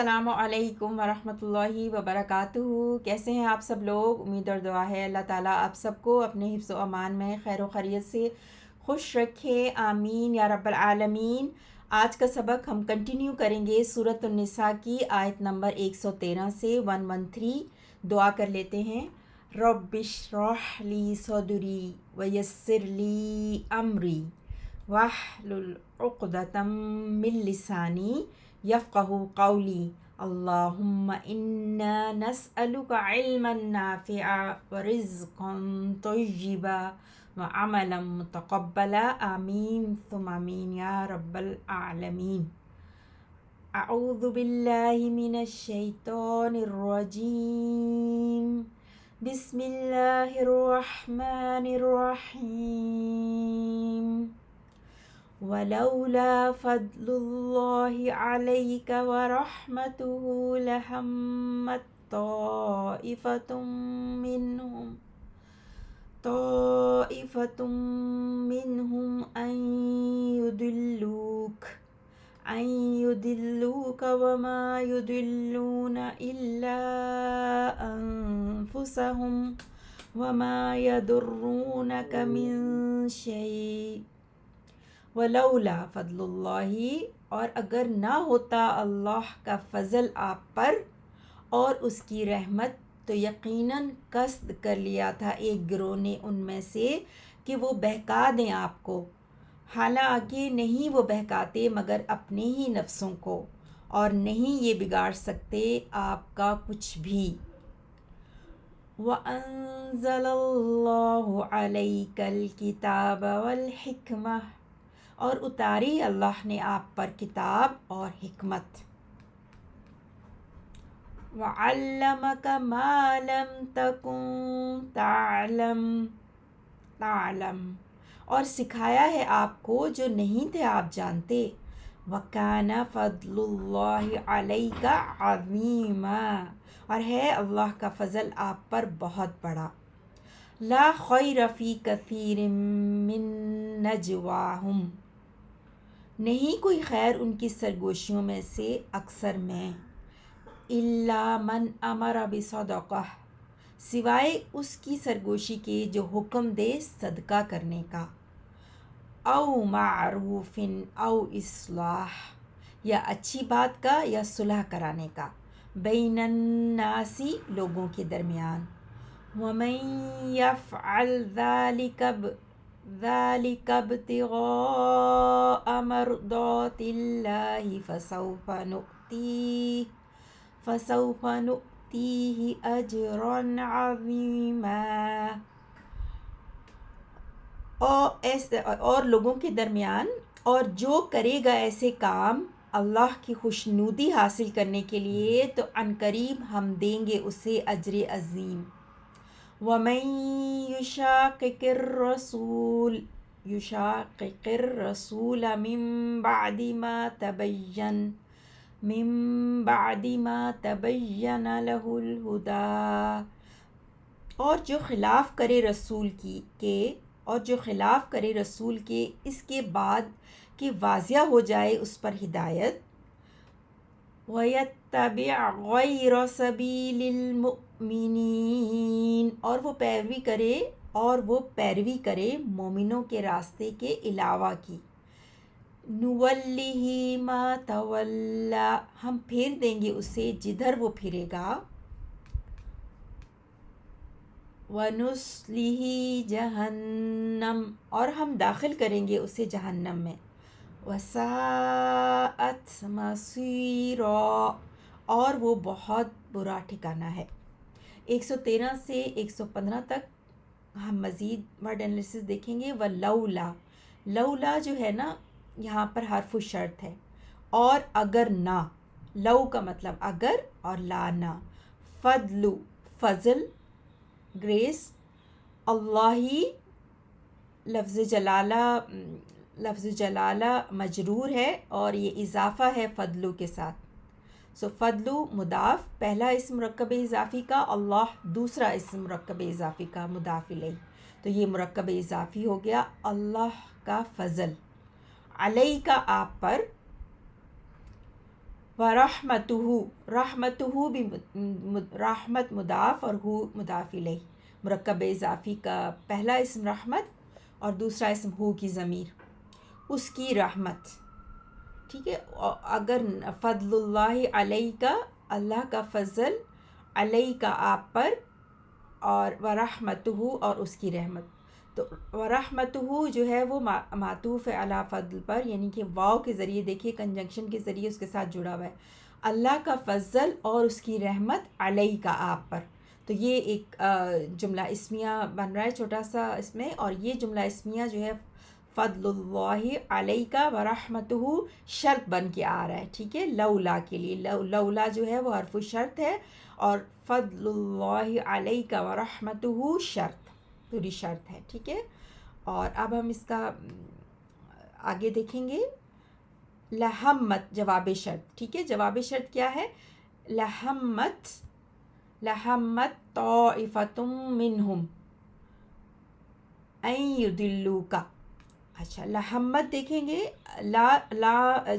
السلام علیکم ورحمۃ اللہ وبرکاتہ۔ کیسے ہیں آپ سب لوگ؟ امید اور دعا ہے اللہ تعالیٰ آپ سب کو اپنے حفظ و امان میں خیر و خیریت سے خوش رکھے، آمین یا رب العالمین۔ آج کا سبق ہم کنٹینیو کریں گے سورۃ النساء کی آیت نمبر 113 سے 113۔ دعا کر لیتے ہیں۔ رب اشرح لی صدری ویسر لی امری واحلل عقدۃ من لسانی یفقہوا قولی۔ اللہم انا نسألک علما نافعا ورزقا طیبا وعملا متقبلا، آمین ثم آمین یا رب العالمین۔ اعوذ باللہ من الشیطان الرجیم، بسم اللہ الرحمن الرحیم۔ ولولا فضل الله عليك ورحمته لهمت طائفة منهم أن يضلوك وما يضلون إلا أنفسهم وما يضرونك من شيء۔ ولولا فضل اللہ، اور اگر نہ ہوتا اللہ کا فضل آپ پر اور اس کی رحمت، تو یقیناً قصد کر لیا تھا ایک گروہ نے ان میں سے کہ وہ بہکا دیں آپ کو، حالانکہ نہیں وہ بہکاتے مگر اپنے ہی نفسوں کو، اور نہیں یہ بگاڑ سکتے آپ کا کچھ بھی۔ وَأَنزَلَ اللَّهُ عَلَيْكَ الْكِتَابَ وَالْحِكْمَةَ، اور اتاری اللہ نے آپ پر کتاب اور حکمت۔ وَعَلَّمَكَ مَا لَمْ تَكُنْ تَعْلَمُ، اور سکھایا ہے آپ کو جو نہیں تھے آپ جانتے۔ وَكَانَ فَضْلُ اللَّهِ عَلَيْكَ عَظِيمًا، اور ہے اللہ کا فضل آپ پر بہت بڑا۔ لا خیر فی کثیر من نجواہم، نہیں کوئی خیر ان کی سرگوشیوں میں سے اکثر میں۔ الا من امر بصدقہ، سوائے اس کی سرگوشی کے جو حکم دے صدقہ کرنے کا۔ او معروف او اصلاح، یا اچھی بات کا یا صلح کرانے کا۔ بین الناس، لوگوں کے درمیان۔ ومن یفعل ذلك ابتغاء مرضات اللہ فسوف نؤتیہ اجرا عظیما، اور لوگوں کے درمیان، اور جو کرے گا ایسے کام اللہ کی خوشنودی حاصل کرنے کے لیے تو عنقریب ہم دیں گے اسے اجر عظیم۔ وَمَن يُشَاقِقِ الرَّسُولَ مِن بَعْدِ مَا تَبَيَّنَ لَهُ الْهُدَىٰ، اور جو خلاف کرے رسول کے اس کے بعد کہ واضح ہو جائے اس پر ہدایت۔ وَيَتَّبِعْ غَيْرَ سَبِيلِ الْمُؤْمِنِينَ، اور وہ پیروی کرے مومنوں کے راستے کے علاوہ کی۔ نُوَلِّهِ مَا تَوَلَّىٰ، ہم پھیر دیں گے اسے جدھر وہ پھرے گا۔ وَنُصْلِهِ جَہَنَّمَ، اور ہم داخل کریں گے اسے جہنم میں۔ وَسَاءَتْ مَصِيرًا، اور وہ بہت برا ٹھکانہ ہے۔ 113 سے 115 تک ہم مزید ورڈ انالیسس دیکھیں گے۔ وَلَوْلَا، لولا جو ہے نا یہاں پر حرف شرط ہے، اور اگر نہ، لو کا مطلب اگر اور لا نہ۔ فضل، فضل، گریس، اللہ، لفظ جلالہ مجرور ہے اور یہ اضافہ ہے فضلو کے ساتھ۔ فضلو مضاف، پہلا اسم مرکب اضافی کا، اللہ دوسرا اسم مرکب اضافی کا مضاف الیہ، تو یہ مرکب اضافی ہو گیا اللہ کا فضل، علیہ کا آپ پر، ورحمتہ، رحمتہ بھی رحمت مضاف اور ہو مضاف الیہ، مرکب اضافی کا پہلا اسم رحمت اور دوسرا اسم ہو کی ضمیر، اس کی رحمت، ٹھیک ہے. اگر فضل اللہ علیہ کا، اللہ کا فضل، علیہ کا آپ پر، اور ورحمتہ اور اس کی رحمت. تو ورحمتہ جو ہے وہ معطوف ہے علی فضل پر، یعنی کہ واو کے ذریعے، دیکھیے کنجنکشن کے ذریعے اس کے ساتھ جڑا ہوا ہے. اللہ کا فضل اور اس کی رحمت علیہ کا آپ پر. تو یہ ایک جملہ اسمیہ بن رہا ہے چھوٹا سا اس میں، اور یہ جملہ اسمیہ جو ہے فضل اللہ علیہ کا ورحمتہ شرط بن کے آ رہا ہے، ٹھیک ہے، لولا کے لیے. لولا جو ہے وہ حرف شرط ہے، اور فضل اللہ علیہ کا ورحمتہ شرط، پوری شرط ہے، ٹھیک ہے. اور اب ہم اس کا آگے دیکھیں گے. لہمت جواب شرط، ٹھیک ہے. جواب شرط کیا ہے؟ لہمت طائفۃ منہم ان یضلوک. اچھا، لہمت دیکھیں گے، لا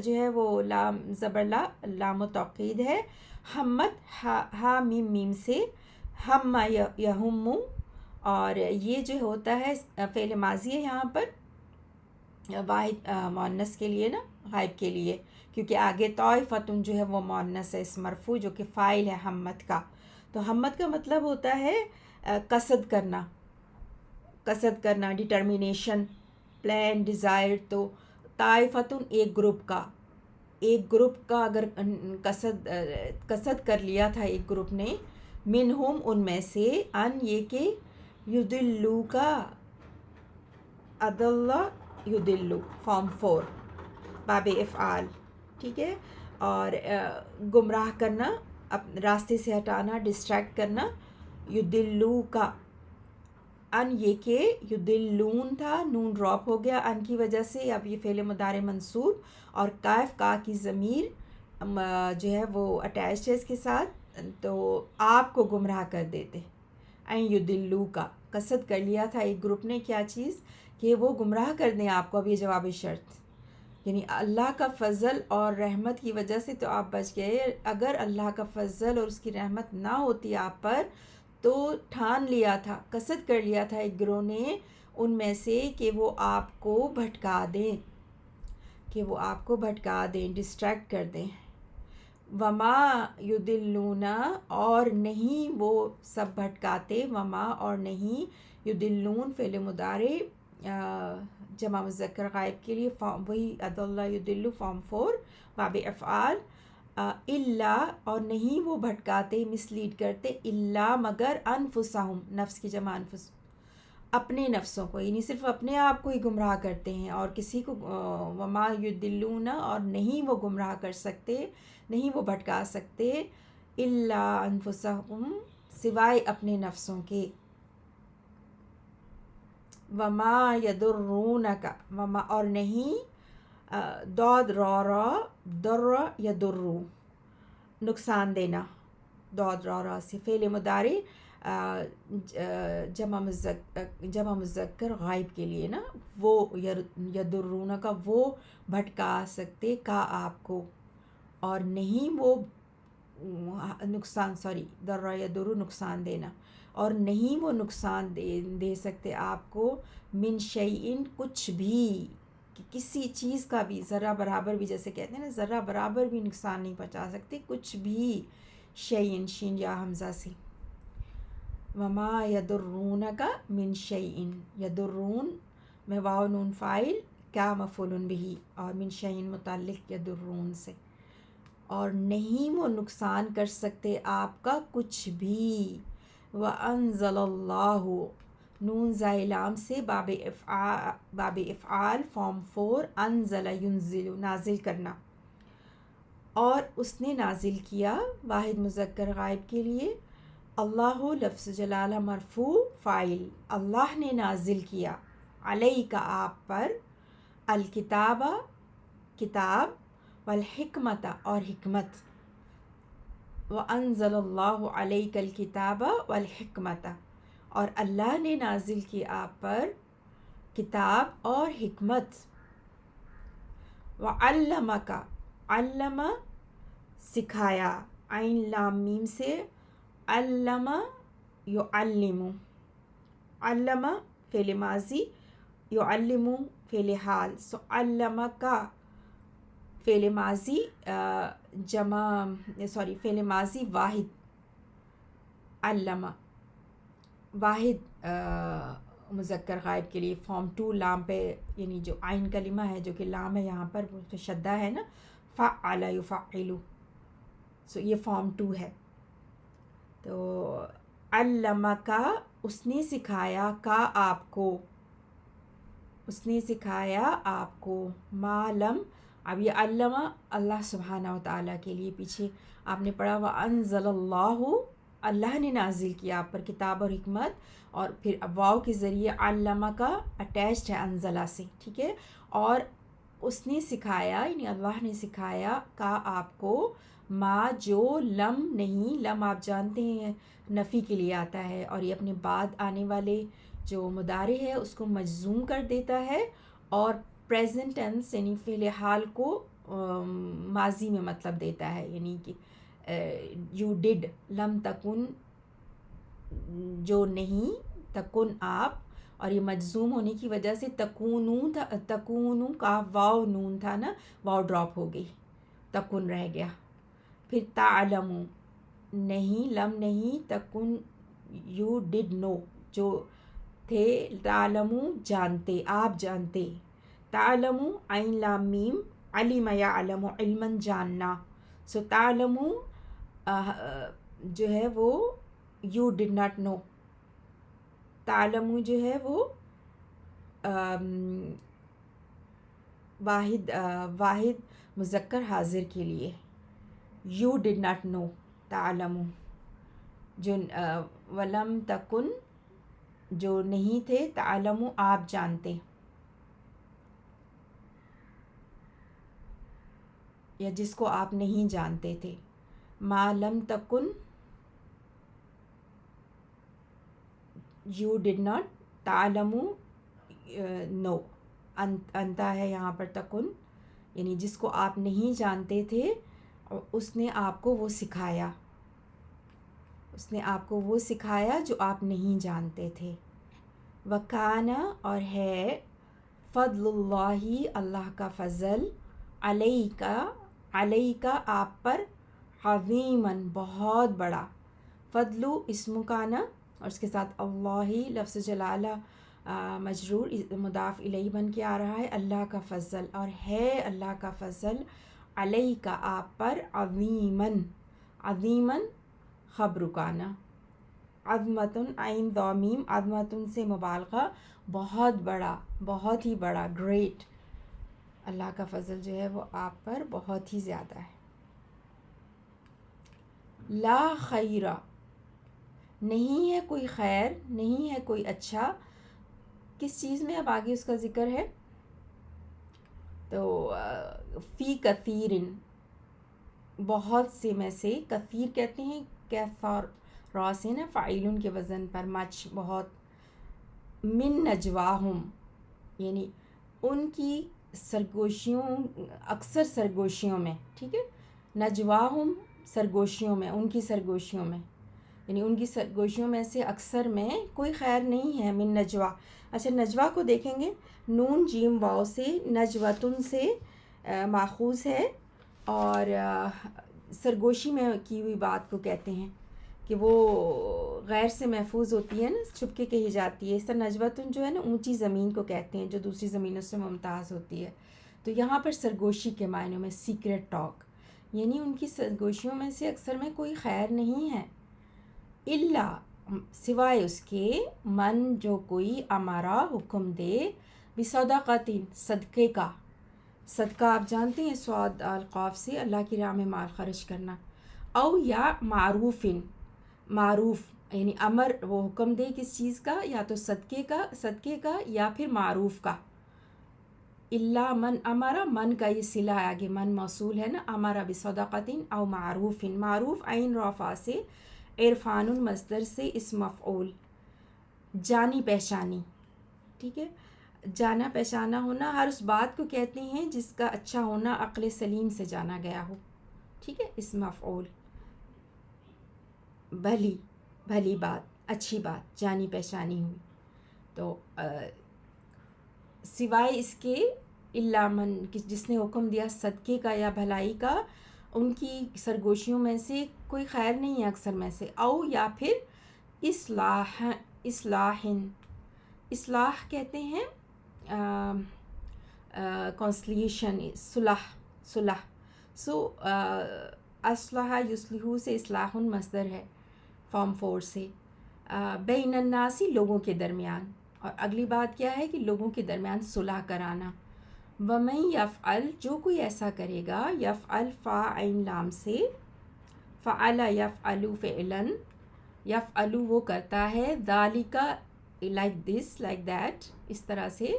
جو ہے وہ لام زبر لا، لام توقید ہے. ہمت ہا میم میم سے، ہم یہم، اور یہ جو ہوتا ہے فعل ماضی ہے یہاں پر واحد مؤنث کے لیے نا، غائب کے لیے، کیونکہ آگے طائفتن جو ہے وہ مؤنث ہے، اس مرفوع جو کہ فاعل ہے ہمت کا. تو ہمت کا مطلب ہوتا ہے قصد کرنا، ڈٹرمینیشن، پلان، ڈیزائر. تو طائفتن ایک گروپ کا اگر قصد کر لیا تھا ایک گروپ نے، منہم ان میں سے، ان یہ کہ یضلو کا، اضل یضلو فارم 4 باب افعال، ٹھیک ہے. اور گمراہ کرنا، راستے سے ہٹانا، ڈسٹریکٹ کرنا. یضلو کا، ان یہ کہ یضلون تھا، نون ڈراپ ہو گیا ان کی وجہ سے، اب یہ فعل مضارع منصوب، اور کاف کا کی ضمیر جو ہے وہ اٹیچ ہے اس کے ساتھ، تو آپ کو گمراہ کر دیتے. این یضلو کا، قصد کر لیا تھا ایک گروپ نے کیا چیز، کہ وہ گمراہ کر دیں آپ کو. اب یہ جواب شرط، یعنی اللہ کا فضل اور رحمت کی وجہ سے تو آپ بچ گئے. اگر اللہ کا فضل اور اس کی رحمت نہ ہوتی آپ پر، تو ٹھان لیا تھا، قصد کر لیا تھا ایک گروہ نے ان میں سے کہ وہ آپ کو بھٹکا دیں، ڈسٹریکٹ کر دیں. وما یضلون، اور نہیں وہ سب بھٹکاتے، وما اور نہیں، یضلون فعل مضارع جمع مذکر غائب کے لیے وہی اضل یضل فارم 4 باب افعال. الا اور نہیں وہ بھٹکاتے، مسلیڈ کرتے، الا مگر، انفسہم نفس کی جمع انفس، اپنے نفسوں کو، یعنی صرف اپنے آپ کو ہی گمراہ کرتے ہیں اور کسی کو. وما یضلون، اور نہیں وہ گمراہ کر سکتے، نہیں وہ بھٹکا سکتے، الا انفسہم سوائے اپنے نفسوں کے. وما یضرونک، وما اور نہیں، داد را در یضر نقصان دینا، داد را سے فعل مضارع جمع مذکر غائب کے لیے نا، وہ یضرون کا، وہ بھٹکا سکتے کا آپ کو، اور نہیں وہ نقصان، در یضر نقصان دینا، اور نہیں وہ نقصان دے سکتے آپ کو، من شیئن کچھ بھی، کہ کسی چیز کا بھی ذرہ برابر بھی، جیسے کہتے ہیں نا ذرہ برابر بھی نقصان نہیں پہنچا سکتے کچھ بھی. شیئن شین یا حمزہ سے. وما یضرون کا من شیئن، یضرون میں واو نون فاعل، کیا مفعول بہ، اور من شیئن متعلق یضرون سے. اور نہیں وہ نقصان کر سکتے آپ کا کچھ بھی. وانزل اللہ، نون زائے لام سے باب افعال فارم 4 انزل ینزل نازل کرنا. اور اس نے نازل کیا واحد مذکر غائب کے لیے. اللہ لفظ جلالہ مرفوع فاعل، اللہ نے نازل کیا، علیہ کا آپ پر، الکتاب کتاب، والحکمت اور حکمت. وانزل اللہ علیک الکتاب والحکمت، اور اللہ نے نازل کی آپ پر کتاب اور حکمت. وعلمک، علم سکھایا، عین لام میم سے علم یعلم، علم فعل ماضی، یعلم فعل حال، سو علم کا فعل ماضی فعل ماضی واحد، علم واحد مذکر غائب کے لیے فارم 2 لام پہ، یعنی جو عین کلمہ ہے جو کہ لام ہے یہاں پر وہ تو شدہ ہے نا، فعل یفعل، سو یہ فارم 2 ہے. تو علم کا اس نے سکھایا، کا آپ کو، اس نے سکھایا آپ کو، معلم. اب یہ علم اللہ سبحانہ و تعالیٰ کے لیے، پیچھے آپ نے پڑھا وَأَنزَلَ اللَّهُ، اللہ نے نازل کیا آپ پر کتاب اور حکمت، اور پھر اب واو کے ذریعے علم کا اٹیچڈ ہے انزلہ سے، ٹھیک ہے. اور اس نے سکھایا یعنی اللہ نے سکھایا کا آپ کو، ما جو لم نہیں، لم آپ جانتے ہیں نفی کے لیے آتا ہے اور یہ اپنے بعد آنے والے جو مضارع ہے اس کو مجزوم کر دیتا ہے، اور پریزنٹ ٹینس یعنی فعل حال کو ماضی میں مطلب دیتا ہے، یعنی کہ یو ڈڈ، لم تکن جو نہیں، تکن آپ، اور یہ مجزوم ہونے کی وجہ سے تکونو تھا، تکونو کا واو نون تھا نا، واو ڈراپ ہو گئی، تکن رہ گیا. پھر تعلمو نہیں، لم نہیں، تکن یو ڈڈ نو، جو تھے، تعلمو جانتے، آپ جانتے، تعلمو عین لام میم، علم یعلم علما جاننا، سو تعلمو جو ہے وہ یو ڈڈ ناٹ نو، تعلمو جو ہے وہ واحد مذکر حاضر کے لیے، یو ڈڈ ناٹ نو، تعلمو جو ولم تکن جو نہیں تھے، تعلمو آپ جانتے، یا جس کو آپ نہیں جانتے تھے. ما لم تکن یو ڈڈ ناٹ، تعلمو نو، انتا ہے یہاں پر تکن، یعنی جس کو آپ نہیں جانتے تھے اس نے آپ کو وہ سکھایا، اس نے آپ کو وہ سکھایا جو آپ نہیں جانتے تھے. وکان اور ہے، فضل اللہ اللہ کا فضل، علیک آپ پر، عظیماً بہت بڑا، فضل اسم کانا اور اس کے ساتھ اللہ لفظ جلالہ مجرور مضاف الیہ بن کے آ رہا ہے، اللہ کا فضل، اور ہے اللہ کا فضل، علیک آپ پر، عظیماً، عظیماً خبر کانا، عظمتن عین ضامیم، عظمتن سے مبالغہ، بہت بڑا، بہت ہی بڑا، گریٹ، اللہ کا فضل جو ہے وہ آپ پر بہت ہی زیادہ ہے. لا خیر نہیں ہے کوئی خیر، نہیں ہے کوئی اچھا، کس چیز میں؟ اب آگے اس کا ذکر ہے. تو فی کثیر، بہت سے میں سے، کثیر کہتے ہیں کیفار را سے نا، فاعلن کے وزن پر، مچ، بہت، من نجواہم یعنی ان کی سرگوشیوں، اکثر سرگوشیوں میں، ٹھیک ہے، نجواہم سرگوشیوں میں، ان کی سرگوشیوں میں، یعنی ان کی سرگوشیوں میں سے اکثر میں کوئی خیر نہیں ہے. من نجوا، اچھا نجوا کو دیکھیں گے، نون جیم واو سے، نجوتن سے ماخوذ ہے، اور سرگوشی میں کی ہوئی بات کو کہتے ہیں کہ وہ غیر سے محفوظ ہوتی ہے نا، چھپ کے کہی جاتی ہے. اس طرح نجوتن جو ہے نا اونچی زمین کو کہتے ہیں جو دوسری زمینوں سے ممتاز ہوتی ہے. تو یہاں پر سرگوشی کے معنی میں سیکریٹ ٹاک، یعنی ان کی سرگوشیوں میں سے اکثر میں کوئی خیر نہیں ہے. الا سوائے اس کے، من جو کوئی، امارا حکم دے، بصدقۃ صدقے کا، صدقہ آپ جانتے ہیں صاد القاف سے اللہ کی راہ میں مال خرچ کرنا، او یا معروف، معروف یعنی امر وہ حکم دے کس چیز کا، یا تو صدقے کا یا پھر معروف کا. الا من امرا، من کا یہ صلہ ہے، آگے من موصول ہے نا، امرا بصدقۃ او معروف، معروف عین رافع سے، عرفان مصدر سے اسم مفعول، جانی پہچانی، ٹھیک ہے. جانا پہچانا ہونا ہر اس بات کو کہتے ہیں جس کا اچھا ہونا عقل سلیم سے جانا گیا ہو. ٹھیک ہے، اسم مفعول، بھلی، بھلی بات، اچھی بات، جانی پہچانی ہوئی. تو سوائے اس کے الا من، جس نے حکم دیا صدقے کا یا بھلائی کا، ان کی سرگوشیوں میں سے کوئی خیر نہیں ہے اکثر میں سے. او یا پھر اصلاح، اصلاح کہتے ہیں کنسلیشن، صلح، صلح. سو اصلح یصلح سے اصلاح مصدر ہے فارم 4 سے. بین الناسی، لوگوں کے درمیان، اور اگلی بات کیا ہے کہ لوگوں کے درمیان صلح کرانا. ومن یفعل، جو کوئی ایسا کرے گا، یفعل فا عین لام سے، فعل یفعل فعلا، یفعل وہ کرتا ہے، ذالک لائک دس، لائک دیٹ، اس طرح سے،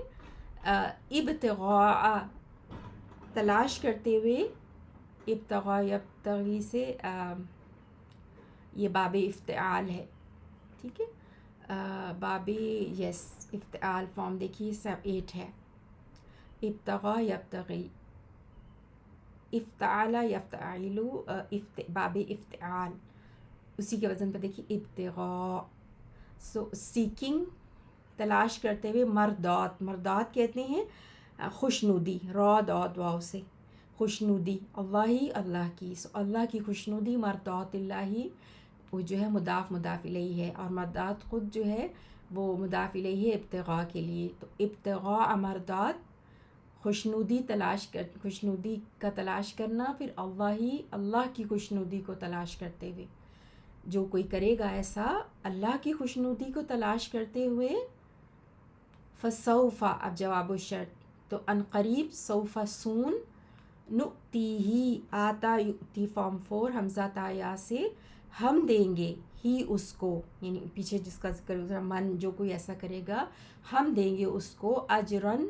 ابتغاء تلاش کرتے ہوئے، ابتغاء یبتغی سے یہ باب افتعال ہے. ٹھیک ہے، باب یس افتعال فارم دیکھیے 8 ہے. ابتغاء یبتغی، افتعال یفتعل، باب افتعال، اسی کے وزن پہ دیکھیے ابتغاء. سو سیکنگ، تلاش کرتے ہوئے، مردات، مردات کہتے ہیں خوشنودی، را داد واو سے خوشنودی، اللہ ہی، اللہ کی. سو اللہ کی خوشنودی، مردات اللہ، وہ جو ہے مضاف مضاف الیہ ہے، اور مردات خود جو ہے وہ مضاف الیہ ہے ابتغاء کے لیے. تو ابتغاء مردات، خوشنودی تلاش خوشنودی کا تلاش کرنا، پھر اللہ ہی، اللہ کی خوشنودی کو تلاش کرتے ہوئے. جو کوئی کرے گا ایسا اللہ کی خوشنودی کو تلاش کرتے ہوئے، فسوف، اب جواب الشرط، تو ان قریب، سوف سون، نؤتیہ، آتا یؤتی فارم 4 حمزہ تا یا سے، ہم دیں گے، ہی اس کو، یعنی پیچھے جس کا ذکر ہو رہا من، جو کوئی ایسا کرے گا ہم دیں گے اس کو، اجرن،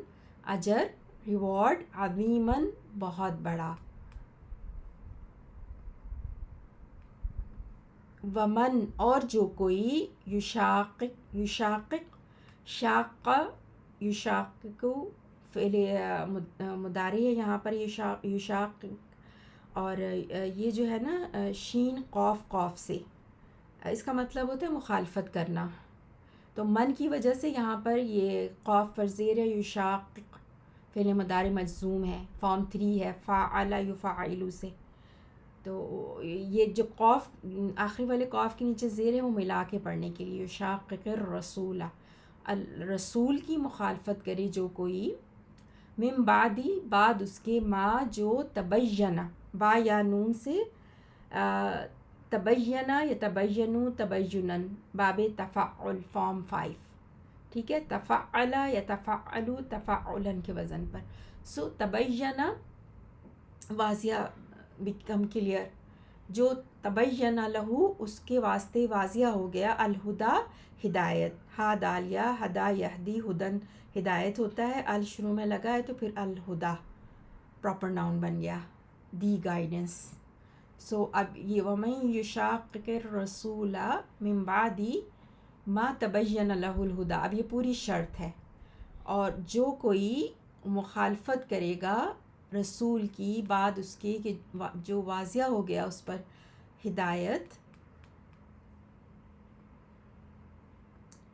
اجر، ریوارڈ، عظیماً، بہت بڑا. ومن، اور جو کوئی، یشاقق، یشاقق، شاق، یشاقق فعل مضارع ہے یہاں پر، یشاقق، اور یہ جو ہے نا شین قاف قاف سے، اس کا مطلب ہوتا ہے مخالفت کرنا. تو من کی وجہ سے یہاں پر یہ قاف پر زیر ہے، یشاقق فعل مضارع مجزوم ہے، فارم 3 ہے، فاعل یفعل سے. تو یہ جو قاف آخری والے قاف کے نیچے زیر ہے وہ ملا کے پڑھنے کے لیے، یشاقق الرسول، الرسول کی مخالفت کرے جو کوئی، من بعدی، بعد اس کے، ما جو، تبین، با یا نون سے، تبین یتبین تبینن، باب تفعل فارم 5. ٹھیک ہے، تفعل یتفعل تفعلا کے وزن پر. سو تبین، واضح، بیکم کلیئر، جو تبین لہو، اس کے واسطے واضح ہو گیا، الہدا، ہدایت، ہا دالیہ، ہدا یہدی، ہدن ہدایت ہوتا ہے، ال شروع میں لگا ہے تو پھر الہدا پراپر ناؤن بن گیا، دی گائیڈنس. سو اب یہ ومن یشاقق الرسول من بعد ما تبین لہ الہدا، اب یہ پوری شرط ہے. اور جو کوئی مخالفت کرے گا رسول کی بعد اس کے کہ جو واضح ہو گیا اس پر ہدایت،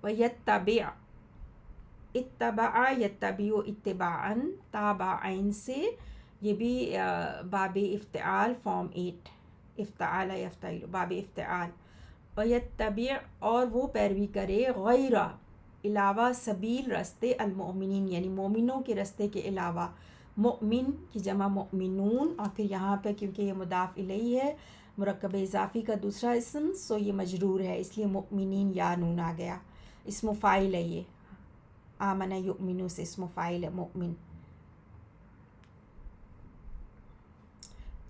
وَيَتَّبِعْ، اتبع یتبع اتباعًا، تابعین سے، یہ بھی باب افتعال فارم 8، افتعال یفتعل، باب افتعال. وَيَتَّبِعْ، اور وہ پیروی کرے، غیر، علاوہ، سبیل، رستے، المؤمنین، یعنی مومنوں کے رستے کے علاوہ، مؤمن کی جمع مؤمنون، اور پھر یہاں پہ کیونکہ یہ مضاف الیہ ہے، مرکب اضافی کا دوسرا اسم، سو یہ مجرور ہے، اس لیے مؤمنین یا نون آ گیا، اسم فاعل ہے یہ، آمن یؤمنو سے اسم فاعل ہے مؤمن.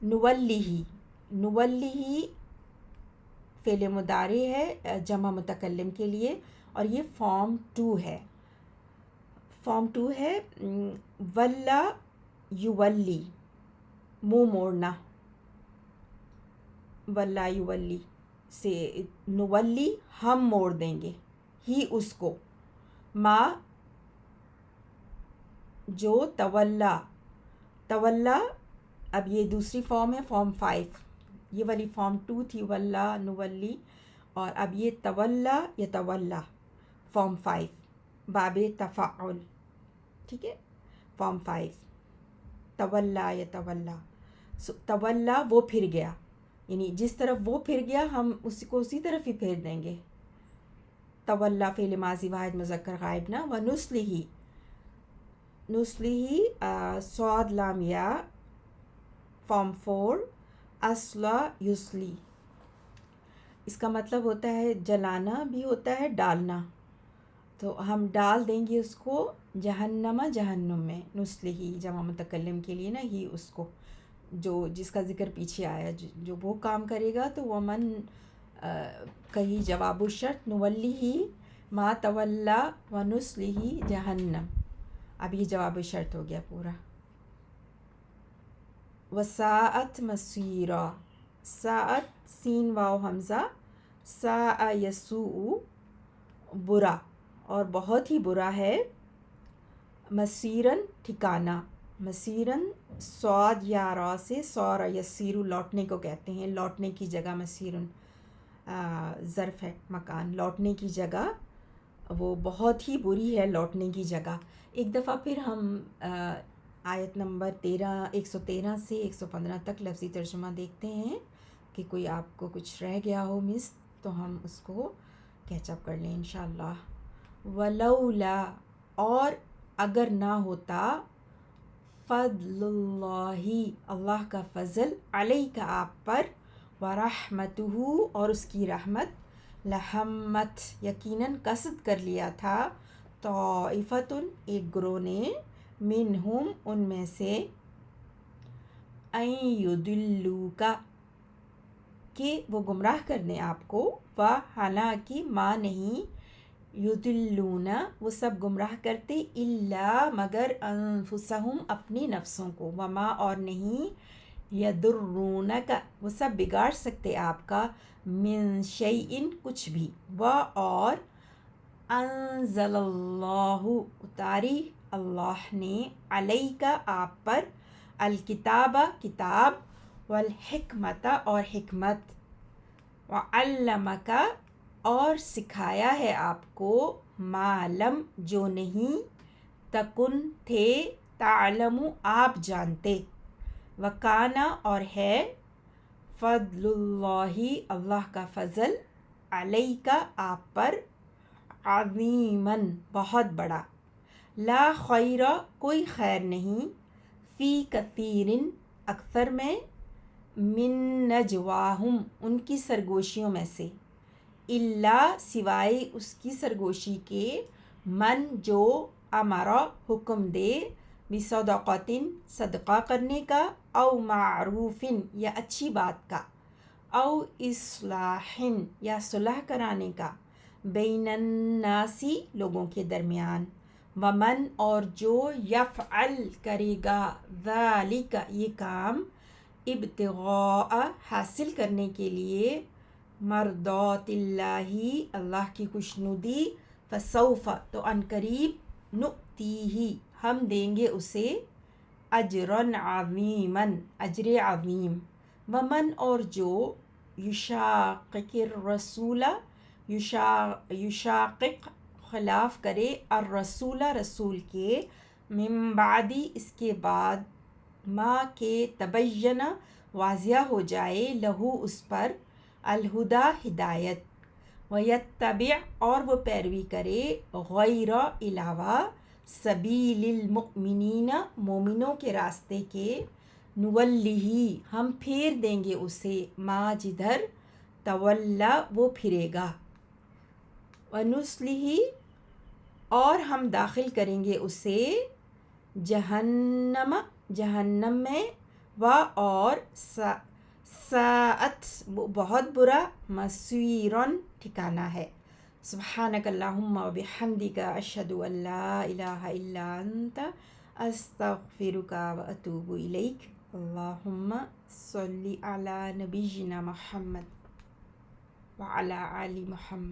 نولیہ، نولیہ فعل مضارع ہے جمع متکلم کے لیے، اور یہ فارم 2 ہے، فارم 2 ہے، ولا یولی، منہ موڑنا، ولا یولی سے، نولی ہم موڑ دیں گے، ہی اس کو، ما جو، تولا، تولا اب یہ دوسری فارم ہے فارم 5. یہ والی فارم 2 تھی ولا نولی، اور اب یہ تولا یتولا فارم 5 باب تفاعل. ٹھیک ہے، فارم 5 تولا یتولا. تولا وہ پھر گیا، یعنی جس طرف وہ پھر گیا ہم اسی کو اسی طرف ہی پھیر دیں گے. تولا فعل ماضی واحد مذکر غائب نا. و نسلی، نسلی صاد لام یا فارم 4 اصلا یسلی. اس کا مطلب ہوتا ہے جلانا بھی ہوتا ہے ڈالنا، تو ہم ڈال دیں گے اس کو جہنم جہنم میں. نسلی ہی جمع متکلم کے لیے نا ہی اس کو جو جس کا ذکر پیچھے آیا، جو وہ کام کرے گا تو وہ من کہیں جواب الشرط نولی ہی ما تولا و نسلی ہی جہنم. اب یہ جواب الشرط ہو گیا پورا. وساعت مسیرا، ساعت سین واو حمزہ، ساء یسوء برا اور بہت ہی برا ہے. مسیرن ٹھکانہ، مسیرن صاد یا را سے سور یسیر لوٹنے کو کہتے ہیں، لوٹنے کی جگہ. مسیرن ظرف ہے مکان، لوٹنے کی جگہ وہ بہت ہی بری ہے لوٹنے کی جگہ. ایک دفعہ پھر ہم آیت نمبر 113 سے 115 تک لفظی ترجمہ دیکھتے ہیں کہ کوئی آپ کو کچھ رہ گیا ہو مس تو ہم اس کو کیچ اپ کر لیں انشاءاللہ. ولولا، اور اگر نہ ہوتا، فضل اللہ، اللہ کا فضل، علیک آپ پر، ورحمتہ اور اس کی رحمت، لہمت یقیناً قصد کر لیا تھا، طائفۃ ایک گروہ نے، منہم ان میں سے، ان یضلوک کہ وہ گمراہ کر دیں آپ کو، حالانکہ ما نہیں، یضلون وہ سب گمراہ کرتے، الا مگر، انفسہم اپنی نفسوں کو، وما اور نہیں، یضرونک وہ سب بگاڑ سکتے آپ کا، من شیئن کچھ بھی، اور انزل اللہ اتاری اللہ نے، علیک آپ پر، الکتاب کتاب، والحکمت اور حکمت، وعلمک اور سکھایا ہے آپ کو، ما لم جو نہیں، تکن تھے، تعلم آپ جانتے، وکانا اور ہے، فضل اللہ اللہ کا فضل، علیک آپ پر، عظیماً بہت بڑا. لا خیر کوئی خیر نہیں، فی کثیرن اکثر میں، من نجواہم ان کی سرگوشیوں میں سے، الا سوائے اس کی سرگوشی کے، من جو امرا حکم دے، بصدقۃ صدقہ کرنے کا، او معروف یا اچھی بات کا، او اصلاح یا صلح کرانے کا، بین الناس لوگوں کے درمیان، ومن اور جو یفعل کرے گا، ذالک یہ کام، ابتغاء حاصل کرنے کے لیے، مرضات اللہ اللہ کی خوشنودی، فسوف تو ان قریب، نؤتیہ ہم دیں گے اسے، اجرا عظیما اجر عظیم. ومن اور جو یشاقق الرسول، یشاقق خلاف کرے، الرسول رسول کے، من بعدی اس کے بعد، ما کے تبین واضح ہو جائے، لہو اس پر، الہدا ہدایت، ویتبع اور وہ پیروی کرے، غیر علاوہ، سبیل المؤمنین مومنوں کے راستے کے، نولیہ ہم پھیر دیں گے اسے، ما جدھر، تولا وہ پھرے گا، ونصلہ اور ہم داخل کریں گے اسے، جہنم جہنم میں، اور ساعت بہت برا، مصیرن ٹھکانہ ہے. سبحانک اللہم و بحمدک، اشہد ان لا الہ الا انت، استغفرک و اتوب الیک. اللہم صلی علی نبینا محمد وعلی آل محمد.